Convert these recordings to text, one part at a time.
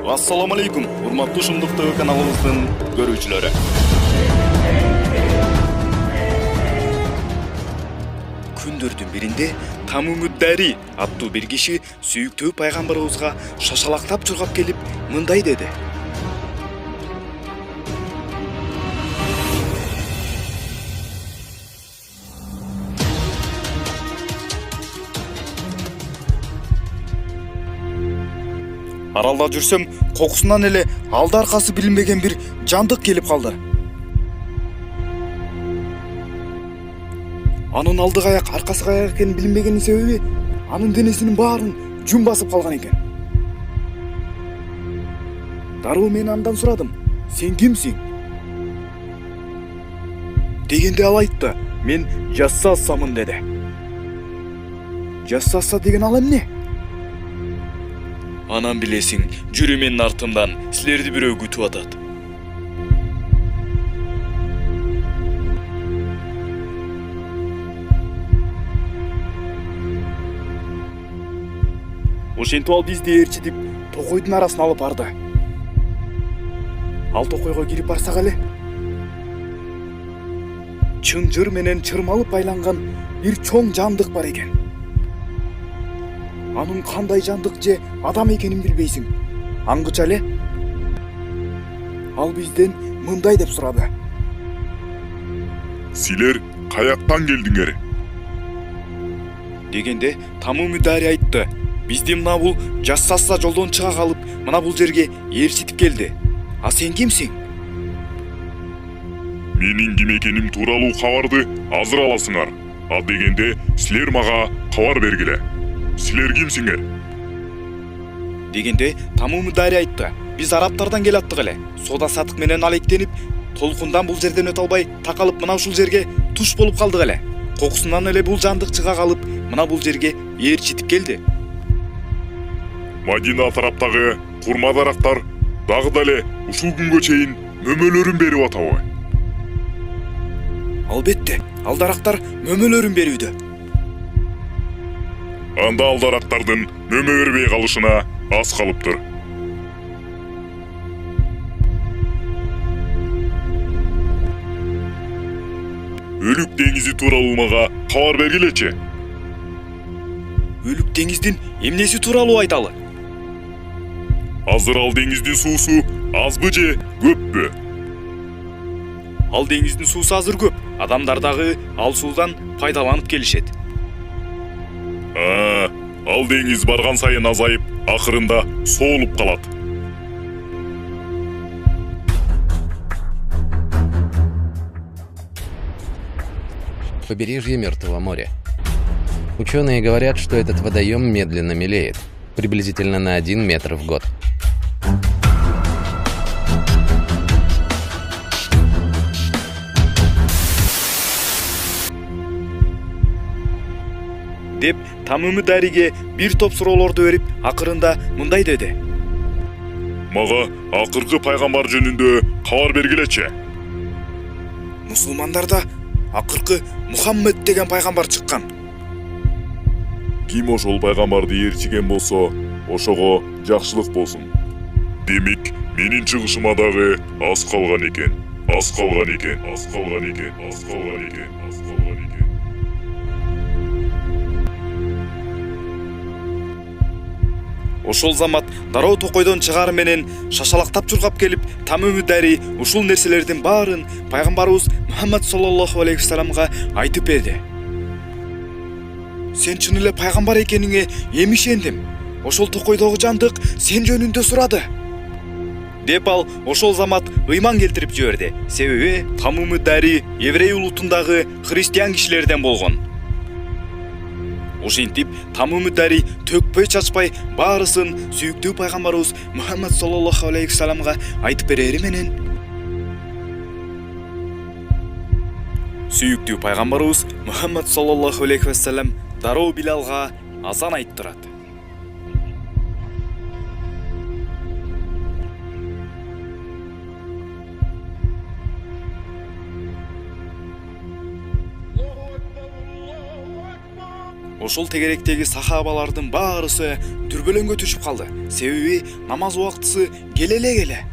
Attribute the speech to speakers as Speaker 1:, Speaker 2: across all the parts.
Speaker 1: Assalamu alaikum, урматтуу Шумдук ТВ каналыбыздын көрүүчүлөрү. Күндөрдүн биринде Тамумуддари аттуу бир киши сүйүктүү пайгамбарыбызга шашалактап чургап келип мындай деди. Аралда жүрсөм, кокусунан эле алды аркасы билинбеген бир жандык келип калды. Анын алды каяк, аркасы каяк экенин билинбегенин себеби анын денесинин баарын жум басып калган экен. Дароо мен андан сурадым: "Сен кимсиң?" Дегенде ал айтты: "Мен Жассасамын" деди. Жассаса деген ал эмне? Анан билесиң, жүрү менин артымдан, силерди бирөө күтүп атат. Ошентип ал бизди ээрчитип токойдун арасына алып барды. Ал токойго кирип барсак эле, чынжыр менен чырмалып байланган бир чоң жандык бар экен. Анын кандай жандык же адам экенин билбейсиң. Аңгыча эле ал бизден мындай деп сурады:
Speaker 2: "Силер каяктан келдиңер?"
Speaker 1: Дегенде Тамумуддари айтты: "Бизди мына бул Жассаса жолдон чыга калып, мына бул жерге ээрчитип келди. А сен кимсиң?"
Speaker 2: "Менин ким экеним тууралуу кабарды азыр аласыңар. А дегенде силер мага кабар бергиле. Силер кимсиңер?"
Speaker 1: Дегенде Тамумуддари айтты: "Биз араптардан келаттык эле. Соода сатык менен алектенип, толкундан бул жерден өтө албай такалып мына ушул жерге туш болуп калдык эле. Кокусунан эле бул жандык чыга калып, мына бул жерге ээрчитип келди."
Speaker 2: Мадина тараптагы курма дарактар дагы деле ушул күнгө чейин мөмөлөрүн берип атабы?
Speaker 1: Албетте, ал дарактар мөмөлөрүн берүүдө.
Speaker 2: Анда ал дарактардын мөмө бербей калышына аз калыптыр. Өлүк деңизи тууралуу мага кабар бергилечи.
Speaker 1: Өлүк деңиздин эмнеси тууралуу айталы?
Speaker 2: Азыр ал деңиздин суусу азбы же көппү?
Speaker 1: Ал деңиздин суусу азыр көп. Адамдар дагы ал суудан пайдаланып келишет.
Speaker 2: Ал деңиз барган сайын азайып, акырында соолуп калат.
Speaker 3: Побережье Мертвого моря. Ученые говорят, что этот водоем медленно мелеет, приблизительно на 1 метр в год.
Speaker 1: Деп Тамумуддариге бир топ суроолорду берип, акырында мындай деди:
Speaker 2: "Мага акыркы пайгамбар жөнүндө кабар бергилечи."
Speaker 1: Мусулмандарда акыркы Мухаммед деген пайгамбар чыккан.
Speaker 2: Ким ошол пайгамбарды ээрчиген болсо, ошого жакшылык болсун. Демек, менин чыгышыма дагы аз калган экен. Аз калган экен. Аз калган экен. Аз калган экен. Аз калган экен.
Speaker 1: Ошол замат дароо токойдон чыгары менен шашалактап чургап келип, Тамумуддари ушул нерселердин баарын пайгамбарыбыз Мухаммад саллаллаху алейхи вассаламга айтып берди. "Сен чын эле пайгамбар экениңе эми ишендим. Ошол токойдогу жандык сен жөнүндө сурады." Деп ал ошол замат ыйман келтирип жиберди. Себеби Тамумуддари еврей улутундагы христиан кишилерден болгон. Ошентип Тамумуддари төкпөй чачпай баарысын сүйүктүү пайгамбарыбыз Мухаммад саллаллаху алейхи вассаламга айтып берери менен, сүйүктүү пайгамбарыбыз Мухаммад саллаллаху алейхи вассалам дароо Билалга азан айттырат. ошол тегеректеги сахабалардын баарысы дүрбөлөңгө түшүп калды. Себеби намаз убактысы келе эле.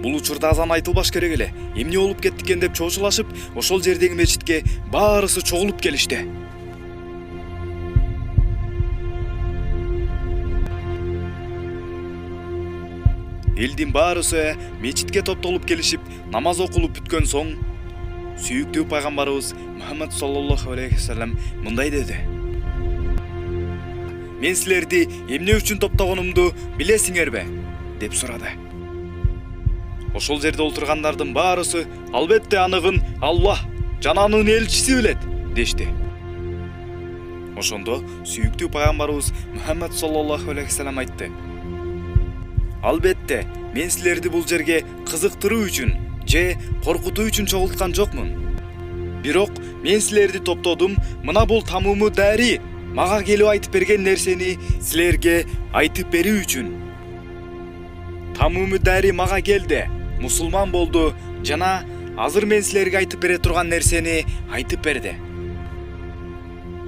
Speaker 1: Бул учурда азан айтылбаш керек эле. Эмне болуп кетти экен деп чоочулашып, ошол жердеги мечитке баарысы чогулуп келишти. Элдин баарысы мечитке топтолуп келишип, намаз окулуп бүткөн соң, сүйүктүү пайгамбарыбыз Мухаммад саллаллаху алейхи вассалам мындай деди: "Мен силерди эмне үчүн топтогонумду билесиңерби?" деп сурады. Ошол жерде олтургандардын баарысы албетте аныгын Аллах жана анын элчиси билет дешти. Ошондо сүйүктүү пайгамбарыбыз Мухаммад саллаллаху алейхи вассалам айтты: "Албетте, мен силерди бул жерге кызыктыруу үчүн же коркутуу үчүн чогулткан жокмун. Бирок мен силерди топтодум, мына бул тамуму дари мага келип айтып берген нерсени силерге айтып берүү үчүн. Тамуму дари мага келди, мусулман болду жана азыр мен силерге айтып бере турган нерсени айтып берди"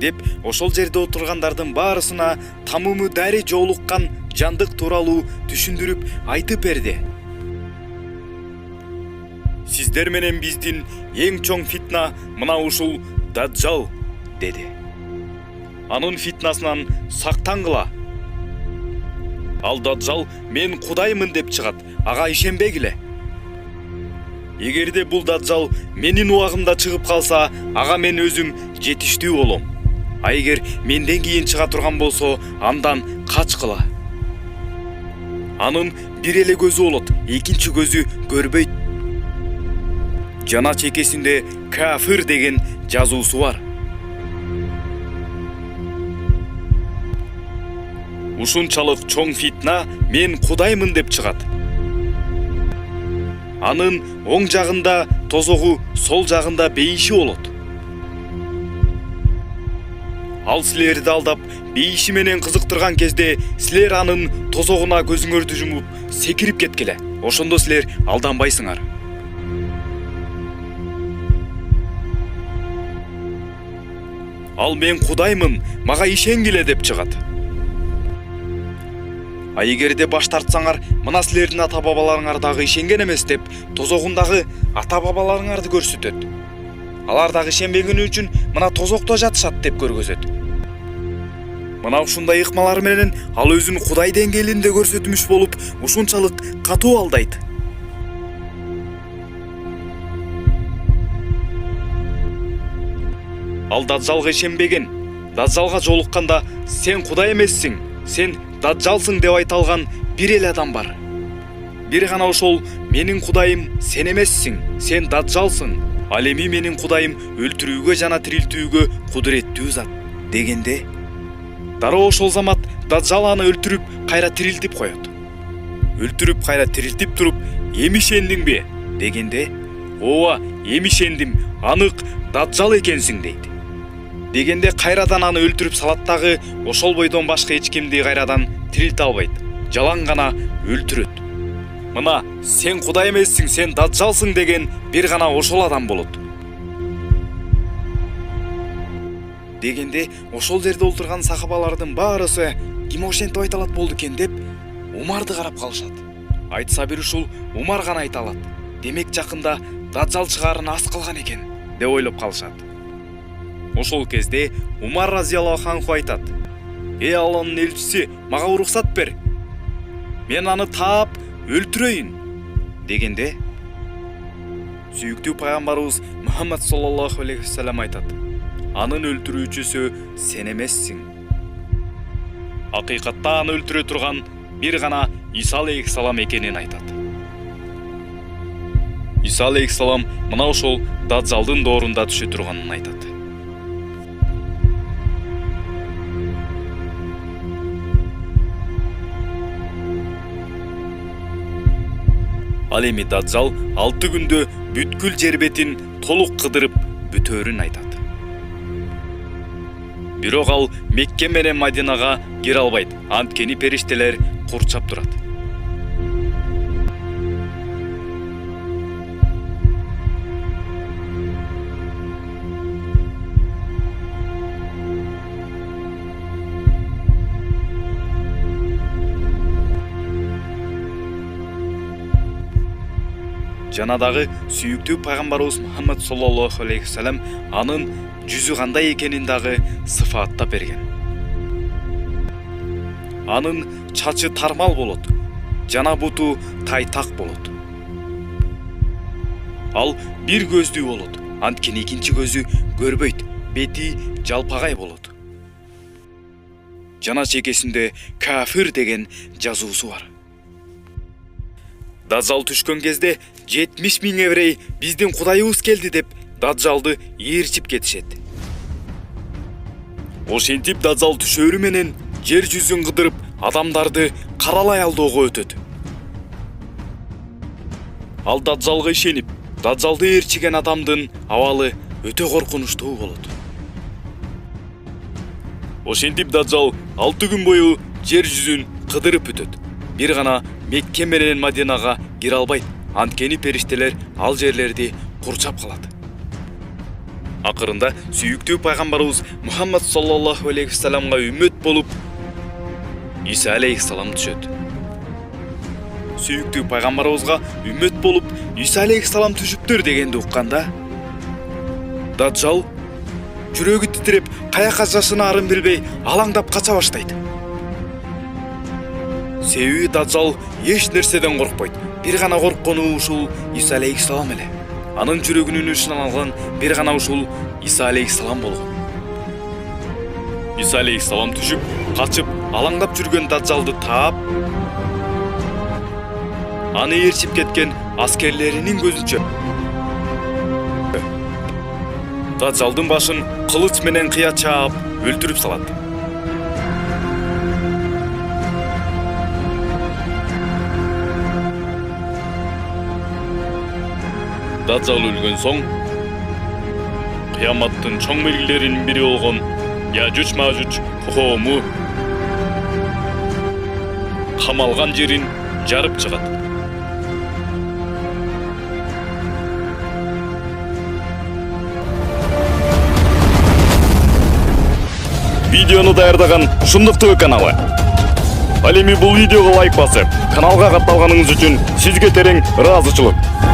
Speaker 1: деп ошол жерде отургандардын баарысына тамуму дари жоолуккан жандык тууралуу түшүндүрүп айтып берди. "Сиздер менен биздин эң чоң фитна мына ушул Даджал" деди. "Анын фитнасынан сактангыла. Ал Даджал мен Кудаймын деп чыгат, ага ишенбегиле. Эгерде бул Даджал менин убагымда чыгып калса, ага мен өзүм жетиштүү болом. А эгер менден кийин чыга турган болсо, андан качкыла. Анын бир эле көзү болот, экинчи көзү көрбөйт. Жана чекесинде кафир деген жазуусу бар. Ушунчалык чоң фитна мен Кудаймын деп чыгат. Анын оң жагында тозогу, сол жагында бейиши болот. Ал силерди алдап, бейиши менен кызыктырган кезде силер анын тозогуна көзүңөрдү жумуп, секирип кеткиле. Ошондо силер алданбайсыңар. Ал мен Кудаймын, мага ишенгиле деп чыгат. А эгерде баш тартсаңар, мына силердин ата-бабаларыңар дагы ишенген эмес деп тозогундагы ата-бабаларыңарды көрсөтөт. Алар дагы ишенбегени үчүн мына тозокто жатышат деп көргөзөт. Мына ушундай ыкмалар менен ал өзүн Кудай деңгээлинде көрсөтмүш болуп, ушунчалык катуу алдайт. Ал Даджалга ишенбеген. Даджалга жолукканда сен Кудай эмессиң, сен Даджалсың деп айта алган бир эле адам бар. Бир гана ошол менин Кудайым сен эмессиң, сен Даджалсың. Ал эми менин Кудайым өлтүрүүгө жана тирилтүүгө кудуреттүү зат дегенде, дароо ошол замат Даджал аны өлтүрүп, кайра тирилтип коет. Өлтүрүп, кайра тирилтип туруп, эми ишендиңби дегенде, ооба, эми ишендим, анык Даджал экенсиң дейт. Дегенде кайрадан аны өлтүрүп салат дагы ошол бойдон башка эч кимди кайрадан тирилте албайт. Жалаң гана өлтүрөт. Мына сен Кудай эмессиң, сен Даджалсың деген бир гана ошол адам болот. Дегенде ошол жерде олтурган сахабалардын баарысы ким ошентип айта алат болду экен деп Умарды карап калышат. Айтса бир ушул Умар гана айта алат. Демек жакында Даджал чыгарын ас кылган экен деп ойлоп калышат. Ошол кезде Умар разияллаху анху айтат: "Эй Алланын элчиси, мага уруксат бер. Мен аны таап өлтүрөйүн" дегенде, сүйүктүү пайгамбарыбыз Мухаммад саллаллаху алейхи вассалам айтат: "Анын өлтүрүүчүсү сен эмессиң. Акыйкатта аны өлтүрө турган бир гана Иса алейхиссалам экенин айтат." Иса алейхиссалам мына ошол Даджалдын доорунда түшө турганын айтат. Ал эми Даджал 6 күндө бүткүл жер бетин толук кыдырып бүтөөрүн айтат. Бирок ал Мекке менен Мадинага кире албайт, анткени периштелер курчап турат. Жана дагы сүйүктүү пайгамбарыбыз Мухаммад саллаллаху алейхи вассалам анын жүзү кандай экенин дагы сыфаттап берген. Анын чачы тармал болот, жана буту тайтак болот. Ал бир көздүү болот, анткени экинчи көзү көрбөйт, бети жалпагай болот. Жана чекесинде кафир деген жазуусу бар. Даджал түшкөн кезде 70 000 еврей биздин кудайыбыз келди деп Даджалды ээрчип кетишет. Ошентип Даджал түшөрү менен жер жүзүн кыдырып адамдарды каралай алдоого өтөт. Ал Даджалга ишенип, Даджалды ээрчиген адамдын абалы өтө коркунучтуу болот. Ошентип Даджал 6 күн бою жер жүзүн кыдырып өтөт. Бир гана Мекке менен Мадинага кире албайт, анткени периштелер ал жерлерди курчап калат. Акырында сүйүктүү пайгамбарыбыз Мухаммад саллаллаху алейхи вассаламга үммөт болуп Иса алейхиссалам түшөт. Сүйүктүү пайгамбарыбызга үммөт болуп Иса алейхиссалам түшүптүр дегенди укканда, Даджал жүрөгү титиреп, каяка жашынаарын билбей алаңдап кача баштайт. Себеби Даджал эч нерседен коркпойт. Бир гана корккону ушул Иса алейхиссалам эле. Анын жүрөгүнүн ушунан алган бир гана ушул Иса алейхиссалам болгон. Иса алейхиссалам түшүп, качып, алаңдап жүргөн Даджалды таап, аны ээрчип кеткен аскерлеринин көзүнчө Даджалдын башын кылыч менен кыя чаап өлтүрүп салат. Даджал өлгөн соң, кыяматтын чоң белгилеринин бири болгон Яжуч Мажуч коому камалган жерин жарып чыгат. Видеону даярдаган Шындык ТВ каналы. Ал эми бул видеого лайк басып, каналга катталганыңыз үчүн сизге терең ыраазычылык.